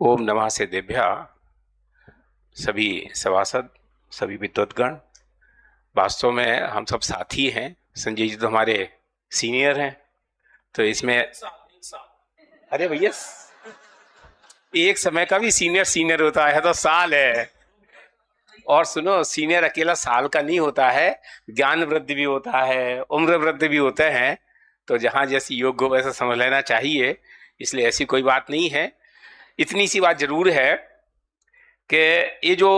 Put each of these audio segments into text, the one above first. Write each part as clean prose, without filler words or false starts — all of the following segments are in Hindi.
ओम नमः से देभ्या। सभी सभासद, सभी विद्वद्गण, वास्तव में हम सब साथी हैं। संजय जी तो हमारे सीनियर हैं, तो इसमें अरे भैया, एक समय का भी सीनियर सीनियर होता है तो साल है। और सुनो, सीनियर अकेला साल का नहीं होता है, ज्ञान वृद्धि भी होता है, उम्र वृद्धि भी होते हैं। तो जहां जैसी योग्य हो वैसा समझ लेना चाहिए, इसलिए ऐसी कोई बात नहीं है। इतनी सी बात जरूर है कि ये जो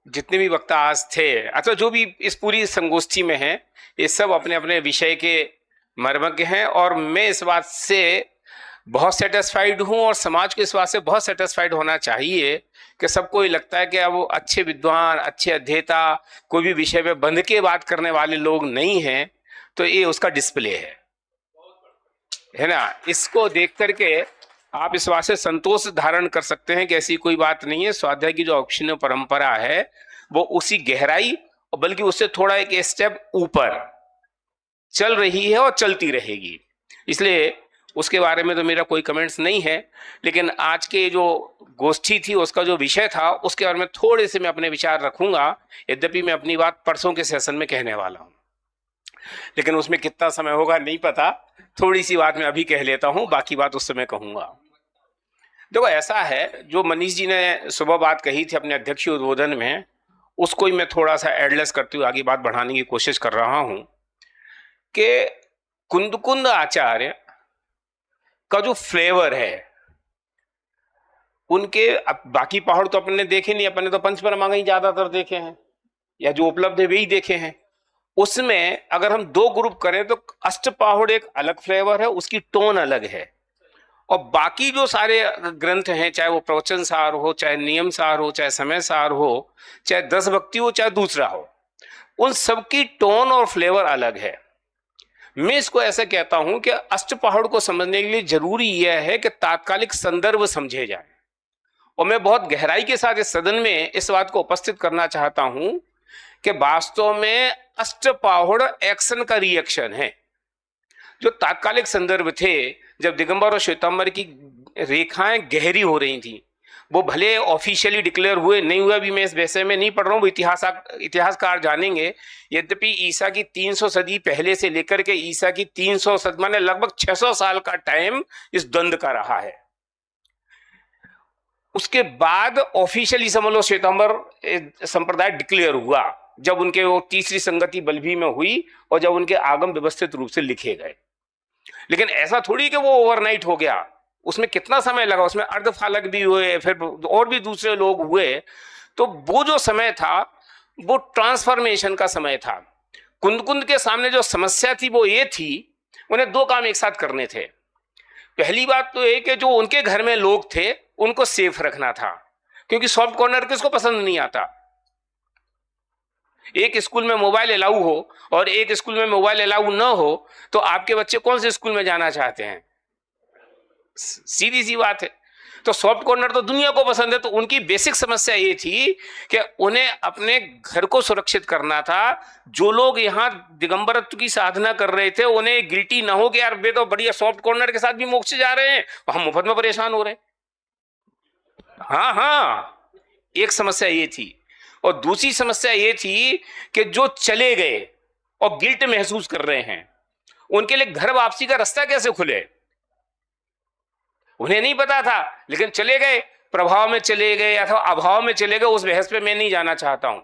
जितने भी वक्ता आज थे, अथवा जो भी इस पूरी संगोष्ठी में हैं, ये सब अपने अपने विषय के मर्मज्ञ हैं। और मैं इस बात से बहुत सेटिस्फाइड हूं, और समाज को इस बात से बहुत सेटिस्फाइड होना चाहिए कि सबको ये लगता है कि अब वो अच्छे विद्वान, अच्छे अध्येता, कोई भी विषय पे बंध के बात करने वाले लोग नहीं हैं। तो ये उसका डिस्प्ले है ना। इसको देख करके आप इस बात से संतोष धारण कर सकते हैं कि ऐसी कोई बात नहीं है। स्वाध्याय की जो औक्षिण्य परंपरा है वो उसी गहराई, और बल्कि उससे थोड़ा एक स्टेप ऊपर चल रही है और चलती रहेगी। इसलिए उसके बारे में तो मेरा कोई कमेंट्स नहीं है। लेकिन आज के जो गोष्ठी थी, उसका जो विषय था, उसके बारे में थोड़े से मैं अपने विचार रखूंगा। यद्यपि मैं अपनी बात परसों के सेशन में कहने वाला हूं, लेकिन उसमें कितना समय होगा नहीं पता। थोड़ी सी बात मैं अभी कह लेता हूं, बाकी बात उस समय कहूंगा। देखो, ऐसा है, जो मनीष जी ने सुबह बात कही थी अपने अध्यक्षीय उद्बोधन में, उसको ही मैं थोड़ा सा एडलेस करते हुए आगे बात बढ़ाने की कोशिश कर रहा हूं कि कुंद आचार्य का जो फ्लेवर है, उनके अब बाकी पहाड़ तो अपने देखे नहीं, अपने तो पंचपरमा ही ज्यादातर देखे हैं, या जो उपलब्ध है वही देखे हैं। उसमें अगर हम दो ग्रुप करें तो अष्टपहाड़ एक अलग फ्लेवर है, उसकी टोन अलग है। और बाकी जो सारे ग्रंथ हैं, चाहे वो प्रवचन सार हो, चाहे नियम सार हो, चाहे समय सार हो, चाहे दस भक्ति हो, चाहे दूसरा हो, उन सबकी टोन और फ्लेवर अलग है। मैं इसको ऐसे कहता हूं कि अष्टपहाड़ को समझने के लिए जरूरी यह है कि तात्कालिक संदर्भ समझे जाए। और मैं बहुत गहराई के साथ इस सदन में इस बात को उपस्थित करना चाहता हूं कि वास्तव में अष्टपहाड़ एक्शन का रिएक्शन है। जो तात्कालिक संदर्भ थे, जब दिगंबर और श्वेतांबर की रेखाएं गहरी हो रही थी, वो भले ऑफिशियली डिक्लेयर हुए नहीं हुए, अभी मैं इस विषय में नहीं पढ़ रहा हूँ, वो इतिहासकार जानेंगे। यद्यपि ईसा की 300 सदी पहले से लेकर के ईसा की 300 सदी, माने लगभग 600 साल का टाइम इस द्वंद का रहा है। उसके बाद ऑफिशियली समझ लो श्वेतांबर संप्रदाय डिक्लेयर हुआ, जब उनके वो तीसरी संगति बल्लभी में हुई और जब उनके आगम व्यवस्थित रूप से लिखे गए। लेकिन ऐसा थोड़ी कि वो ओवरनाइट हो गया, उसमें कितना समय लगा, उसमें अर्धफालक भी हुए, फिर और भी दूसरे लोग हुए। तो वो जो समय था वो ट्रांसफॉर्मेशन का समय था। कुंद के सामने जो समस्या थी वो ये थी, उन्हें दो काम एक साथ करने थे। पहली बात तो ये कि जो उनके घर में लोग थे उनको सेफ रखना था, क्योंकि सॉफ्ट कॉर्नर किसको पसंद नहीं आता। एक स्कूल में मोबाइल अलाउ हो और एक स्कूल में मोबाइल अलाउ ना हो, तो आपके बच्चे कौन से स्कूल में जाना चाहते हैं? सीधी सी बात है। तो सॉफ्ट कॉर्नर तो दुनिया को पसंद है। तो उनकी बेसिक समस्या ये थी कि उन्हें अपने घर को सुरक्षित करना था। जो लोग यहाँ दिगंबरत्व की साधना कर रहे थे, उन्हें गिल्टी ना हो कि यार वे तो बढ़िया सॉफ्ट कॉर्नर के साथ भी मोक्ष जा रहे हैं, हम मुफ्त में परेशान हो रहे हैं। हाँ हाँ, एक समस्या ये थी। और दूसरी समस्या ये थी कि जो चले गए और गिल्ट महसूस कर रहे हैं, उनके लिए घर वापसी का रास्ता कैसे खुले? उन्हें नहीं पता था, लेकिन चले गए, प्रभाव में चले गए अथवा अभाव में चले गए, उस बहस पे मैं नहीं जाना चाहता हूं।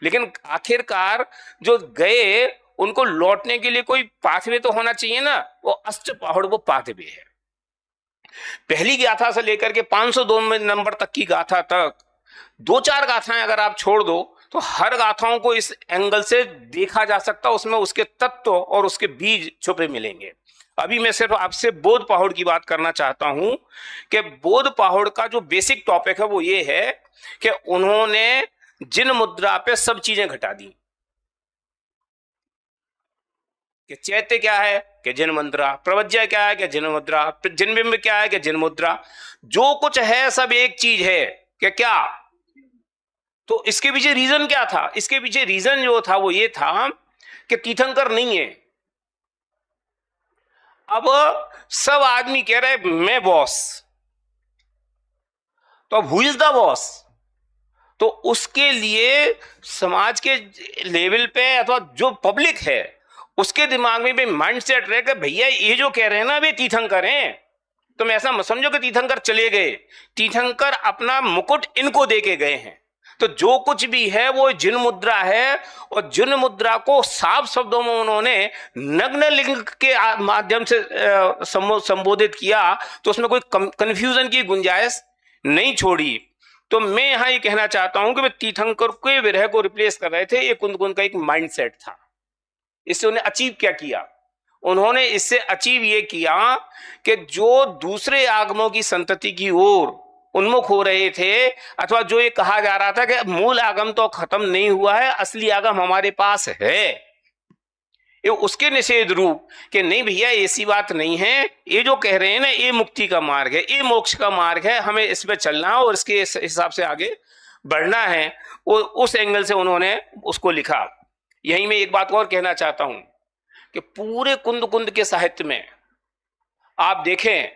लेकिन आखिरकार जो गए, उनको लौटने के लिए कोई पाथवे तो होना चाहिए ना। वो अष्टपहाड़ वो पाथवे है। पहली गाथा से लेकर के 502 नंबर तक की गाथा तक दो चार गाथाएं अगर आप छोड़ दो, तो हर गाथाओं को इस एंगल से देखा जा सकता, उसमें उसके तत्व और उसके बीज छुपे मिलेंगे। अभी मैं सिर्फ आपसे बोध पहाड़ की बात करना चाहता हूं कि बोध पहाड़ का जो बेसिक टॉपिक है वो ये है कि उन्होंने जिन मुद्रा पे सब चीजें घटा दी। कि चैत्य क्या है कि जिन मुद्रा, प्रवज्य क्या है कि जिन मुद्रा, जिन बिंब क्या है कि जिन मुद्रा, जो कुछ है सब एक चीज है कि क्या। तो इसके पीछे रीजन क्या था? इसके पीछे रीजन जो था वो ये था कि तीर्थंकर नहीं है। अब सब आदमी कह रहे मैं बॉस, तो अब हु इज द बॉस? तो उसके लिए समाज के लेवल पे अथवा जो पब्लिक है उसके दिमाग में भी माइंड सेट रहे कि भैया ये जो कह रहे हैं ना वे तीर्थंकर हैं। तुम ऐसा मत समझो कि तीर्थंकर चले गए, तीर्थंकर अपना मुकुट इनको दे के गए हैं। तो जो कुछ भी है वो जिन मुद्रा है, और जिन मुद्रा को साफ शब्दों में उन्होंने नग्न लिंग के माध्यम से संबोधित किया, तो उसमें कोई कंफ्यूजन की गुंजाइश नहीं छोड़ी। तो मैं यहां ये कहना चाहता हूं कि वे तीर्थंकर के विरह को रिप्लेस कर रहे थे, ये कुंद कुंद का एक माइंडसेट था। इससे उन्हें अचीव क्या किया? उन्होंने इससे अचीव ये किया कि जो दूसरे आगमों की संतति की ओर उन्मुख हो रहे थे, अथवा जो ये कहा जा रहा था कि मूल आगम तो खत्म नहीं हुआ है, असली आगम हमारे पास है, ये उसके निषेध रूप कि नहीं भैया ऐसी बात नहीं है, ये जो कह रहे हैं ना ये मुक्ति का मार्ग है, ये मोक्ष का मार्ग है, हमें इस पे चलना है और इसके हिसाब से आगे बढ़ना है। वो उस एंगल से उन्होंने उसको लिखा। यही मैं एक बात और कहना चाहता हूं कि पूरे कुंद कुंद के साहित्य में आप देखें,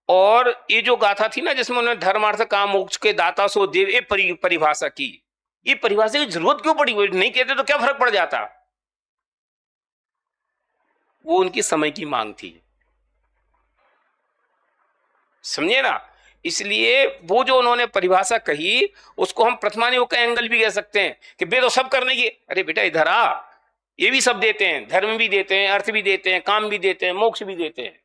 और ये जो गाथा थी ना जिसमें उन्होंने धर्मार्थ काम मोक्ष के दाता सो देव, ये परिभाषा की, ये परिभाषा की जरूरत क्यों पड़ी? नहीं कहते तो क्या फर्क पड़ जाता? वो उनकी समय की मांग थी, समझे ना। इसलिए वो जो उन्होंने परिभाषा कही उसको हम प्रथमानुयोग का एंगल भी कह सकते हैं कि बे तो सब करने की, अरे बेटा इधर आ, ये भी सब देते हैं, धर्म भी देते हैं, अर्थ भी देते हैं, काम भी देते हैं, मोक्ष भी देते हैं।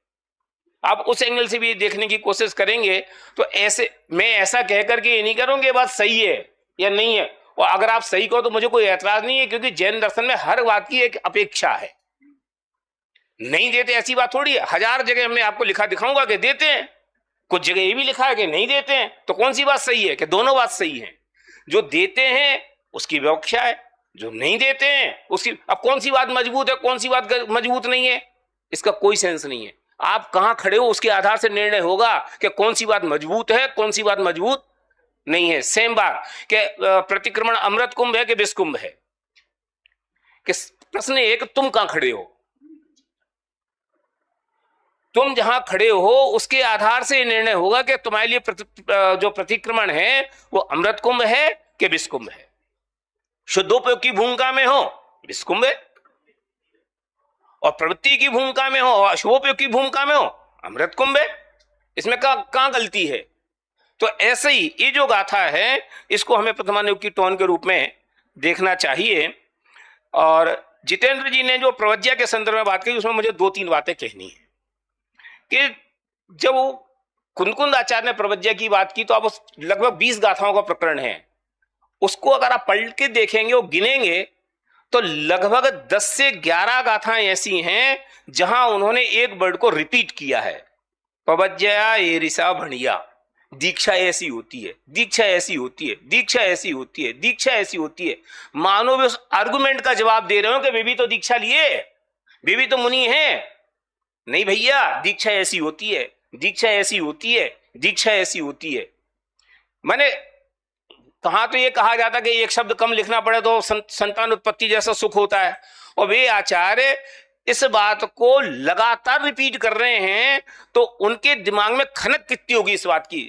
आप उस एंगल से भी देखने की कोशिश करेंगे तो ऐसे मैं ऐसा कह करके ये नहीं करूंगा ये बात सही है या नहीं है, और अगर आप सही कहो तो मुझे कोई ऐतराज नहीं है, क्योंकि जैन दर्शन में हर बात की एक अपेक्षा है। नहीं देते ऐसी बात थोड़ी है, हजार जगह मैं आपको लिखा दिखाऊंगा कि देते हैं, कुछ जगह ये भी लिखा है कि नहीं देते हैं। तो कौन सी बात सही है? कि दोनों बात सही है। जो देते हैं उसकी व्याख्या है, जो नहीं देते हैं उसकी। अब कौन सी बात मजबूत है, कौन सी बात मजबूत नहीं है, इसका कोई सेंस नहीं है। आप कहां खड़े हो उसके आधार से निर्णय होगा कि कौन सी बात मजबूत है, कौन सी बात मजबूत नहीं है। सेम बात कि प्रतिक्रमण अमृत कुंभ है कि विष कुंभ है, कि प्रश्न एक तुम कहां खड़े हो, तुम जहां खड़े हो उसके आधार से निर्णय होगा कि तुम्हारे लिए जो प्रतिक्रमण है वो अमृत कुंभ है कि विष कुंभ है। शुद्धोपयोग की भूमिका में हो विष कुंभ है, और प्रवृत्ति की भूमिका में हो और अशुभोपयोग की भूमिका में हो अमृत कुंभ है। इसमें कहां गलती है? तो ऐसे ही ये जो गाथा है इसको हमें प्रथमानुयोग की टोन के रूप में देखना चाहिए। और जितेंद्र जी ने जो प्रवज्ञा के संदर्भ में बात की उसमें मुझे दो तीन बातें कहनी है कि जब कुंद आचार्य ने प्रवज्ञा की बात की तो अब लगभग 20 गाथाओं का प्रकरण है, उसको अगर आप पलट के देखेंगे और गिनेंगे तो लगभग 10 से 11 गाथाएं ऐसी हैं जहां उन्होंने एक वर्ड को रिपीट किया है। प्रवज्ञया एरिसा भणिया, दीक्षा ऐसी होती है, दीक्षा ऐसी होती है, दीक्षा ऐसी होती है, दीक्षा ऐसी होती है। मानो वे उस आर्गुमेंट का जवाब दे रहे हो कि वे भी तो दीक्षा लिए, वे भी तो मुनि हैं। नहीं भैया, दीक्षा ऐसी होती है, दीक्षा ऐसी होती है, दीक्षा ऐसी होती है। मैंने कहा तो ये कहा जाता कि एक शब्द कम लिखना पड़े तो संतान उत्पत्ति जैसा सुख होता है, और वे आचार्य इस बात को लगातार रिपीट कर रहे हैं, तो उनके दिमाग में खनक कितनी होगी इस बात की।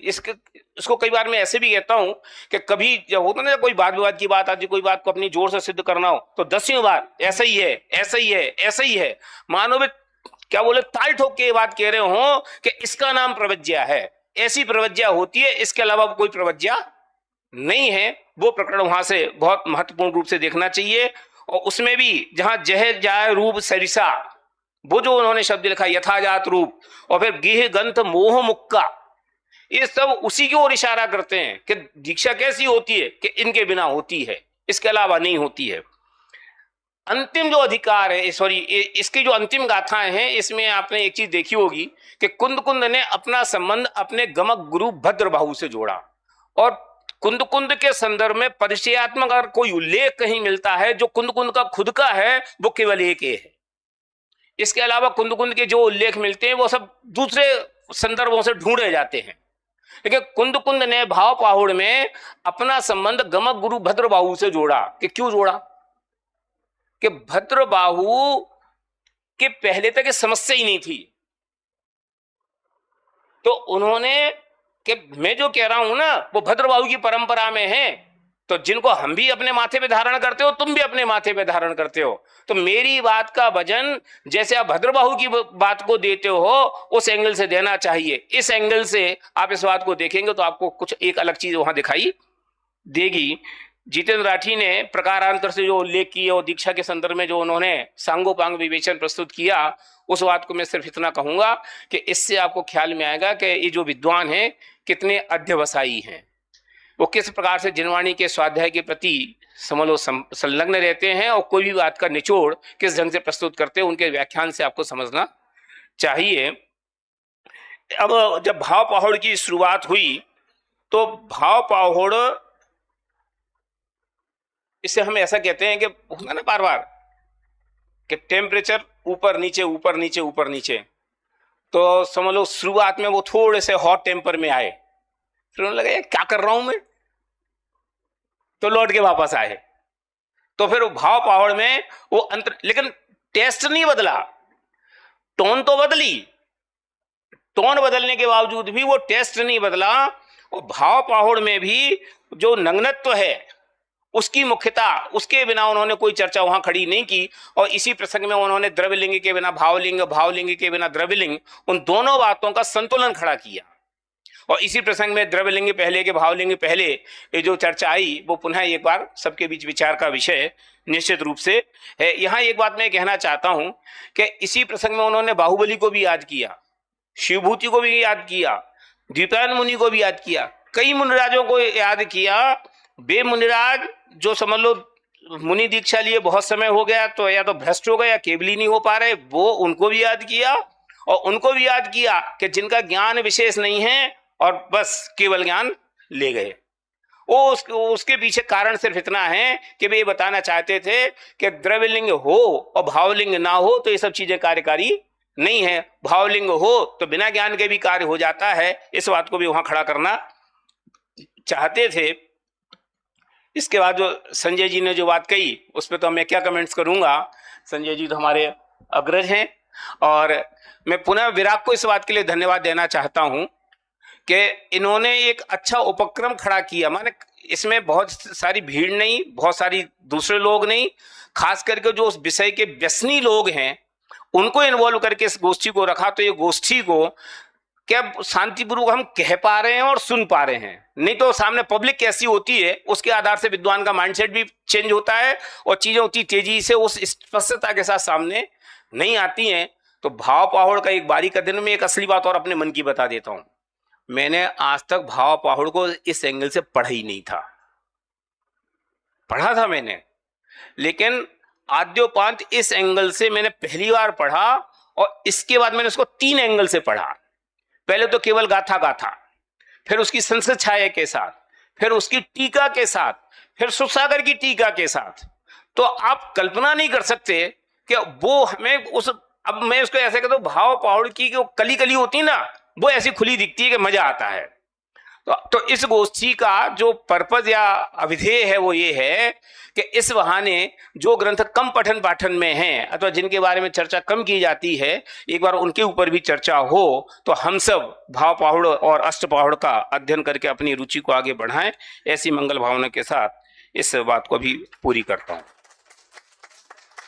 इसको कई बार मैं ऐसे भी कहता हूं कि कभी जब होता ना कोई वाद विवाद की बात आती, कोई बात को अपनी जोर से सिद्ध करना हो तो 10वीं बार ऐसा ही है, ऐसा ही है, ऐसा ही है, मानो वे क्या बोले ताल ठोक के बात कह रहे हो कि इसका नाम प्रवज्ञा है, ऐसी प्रवज्ञा होती है, इसके अलावा कोई प्रवज्ञा नहीं है। वो प्रकरण वहां से बहुत महत्वपूर्ण रूप से देखना चाहिए। और उसमें भी जहां जह जाय रूप सरिसा, वो जो उन्होंने शब्द लिखा यथाजात रूप, और फिर गिह गंथ मोह मुक्का, ये सब उसी की ओर इशारा करते हैं कि दीक्षा कैसी होती है कि इनके बिना होती है, इसके अलावा नहीं होती है। अंतिम जो अधिकार है, सॉरी, इसकी जो अंतिम गाथाएं हैं इसमें आपने एक चीज देखी होगी कि कुंद ने अपना संबंध अपने गमक गुरु भद्रबाहु से जोड़ा, और कुंद के संदर्भ में परिचयात्मक अगर कोई उल्लेख कहीं मिलता है जो कुंद का खुद का है वो केवल एक है। इसके अलावा कुंद के जो उल्लेख मिलते हैं वो सब दूसरे संदर्भों से ढूंढे जाते हैं। लेकिन कुंद ने भाव पाहुड़ में अपना संबंध गमक गुरु भद्रबाहु से जोड़ा। कि क्यों जोड़ा? कि भद्रबाहु के पहले तक समस्या ही नहीं थी, तो उन्होंने कि मैं जो कह रहा हूं ना वो भद्रबाहु की परंपरा में है, तो जिनको हम भी अपने माथे पे धारण करते हो, तुम भी अपने माथे पे धारण करते हो, तो मेरी बात का वजन जैसे आप भद्रबाहु की बात को देते हो उस एंगल से देना चाहिए। इस एंगल से आप इस बात को देखेंगे तो आपको कुछ एक अलग चीज वहां दिखाई देगी। जितेंद्र राठी ने प्रकारांतर से जो उल्लेख किया और दीक्षा के संदर्भ में जो उन्होंने सांगोपांग विवेचन प्रस्तुत किया, उस बात को मैं सिर्फ इतना कहूंगा कि इससे आपको ख्याल में आएगा कि ये जो विद्वान हैं कितने अध्यवसायी हैं, वो किस प्रकार से जिनवाणी के स्वाध्याय के प्रति समलो संलग्न रहते हैं और कोई भी बात का निचोड़ किस ढंग से प्रस्तुत करते हैं, उनके व्याख्यान से आपको समझना चाहिए। अब जब भाव पहाड़ की शुरुआत हुई तो भाव पहाड़, इससे हम ऐसा कहते हैं कि होगा ना बार बार कि टेम्परेचर ऊपर नीचे ऊपर नीचे ऊपर नीचे, तो समझ लो शुरुआत में वो थोड़े से हॉट टेम्पर में आए, फिर उन्हें लगा ये क्या कर रहा हूं मैं, तो लौट के वापस आए। तो फिर भाव पहाड़ में वो अंतर, लेकिन टेस्ट नहीं बदला, टोन तो बदली, टोन बदलने के बावजूद भी वो टेस्ट नहीं बदला। और भाव पहाड़ में भी जो नग्नत्व है उसकी मुख्यता, उसके बिना उन्होंने कोई चर्चा वहां खड़ी नहीं की। और इसी प्रसंग में उन्होंने द्रव्यलिंग के बिना भावलिंग, भावलिंग के बिना द्रव्यलिंग, उन दोनों बातों का संतुलन खड़ा किया। और इसी प्रसंग में द्रव्यलिंग पहले के भावलिंग पहले ये जो चर्चा आई वो पुनः एक बार सबके बीच विचार का विषय निश्चित रूप से है। यहाँ एक बात मैं कहना चाहता हूं कि इसी प्रसंग में उन्होंने बाहुबली को भी याद किया, शिवभूति को भी याद किया, द्विपायन मुनि को भी याद किया, कई मुनिराजों को याद किया। बे मुनिराज जो समझ लो मुनि दीक्षा लिए बहुत समय हो गया, तो या तो भ्रष्ट हो गए या केवली नहीं हो पा रहे, वो उनको भी याद किया। और उनको भी याद किया कि जिनका ज्ञान विशेष नहीं है और बस केवल ज्ञान ले गए। वो उसके पीछे कारण सिर्फ इतना है कि वे ये बताना चाहते थे कि द्रव्यलिंग हो और भावलिंग ना हो तो ये सब चीजें कार्यकारी नहीं है, भावलिंग हो तो बिना ज्ञान के भी कार्य हो जाता है। इस बात को भी वहां खड़ा करना चाहते थे। इसके बाद जो संजय जी ने जो बात कही उस पर तो मैं क्या कमेंट्स करूंगा, संजय जी तो हमारे अग्रज हैं। और मैं पुनः विराग को इस बात के लिए धन्यवाद देना चाहता हूं कि इन्होंने एक अच्छा उपक्रम खड़ा किया। माने इसमें बहुत सारी भीड़ नहीं, बहुत सारी दूसरे लोग नहीं, खास करके जो उस विषय के व्यसनी लोग हैं उनको इन्वॉल्व करके इस गोष्ठी को रखा। तो ये गोष्ठी को क्या शांतिपूर्वक हम कह पा रहे हैं और सुन पा रहे हैं, नहीं तो सामने पब्लिक कैसी होती है उसके आधार से विद्वान का माइंडसेट भी चेंज होता है और चीजें उतनी तेजी से उस स्पष्टता के साथ सामने नहीं आती हैं। तो भाव पहाड़ का एक बारी का दिन में एक असली बात और अपने मन की बता देता हूं, मैंने आज तक भाव पहाड़ को इस एंगल से पढ़ा ही नहीं था। पढ़ा था मैंने, लेकिन आद्योपांत इस एंगल से मैंने पहली बार पढ़ा। और इसके बाद मैंने उसको 3 एंगल से पढ़ा। पहले तो केवल गाथा गाथा, फिर उसकी संस्कृत छाया के साथ, फिर उसकी टीका के साथ, फिर सुसागर की टीका के साथ। तो आप कल्पना नहीं कर सकते कि वो हमें उस, अब मैं उसको ऐसे कहता हूं, भाव पहाड़ की जो कली कली होती है ना वो ऐसी खुली दिखती है कि मजा आता है। तो इस गोष्ठी का जो पर्पज या अभिधेय है वो ये है कि इस बहाने जो ग्रंथ कम पठन पाठन में हैं अथवा जिनके बारे में चर्चा कम की जाती है, एक बार उनके ऊपर भी चर्चा हो तो हम सब भाव पहाड़ और अष्ट पहाड़ का अध्ययन करके अपनी रुचि को आगे बढ़ाएं। ऐसी मंगल भावना के साथ इस बात को भी पूरी करता हूं।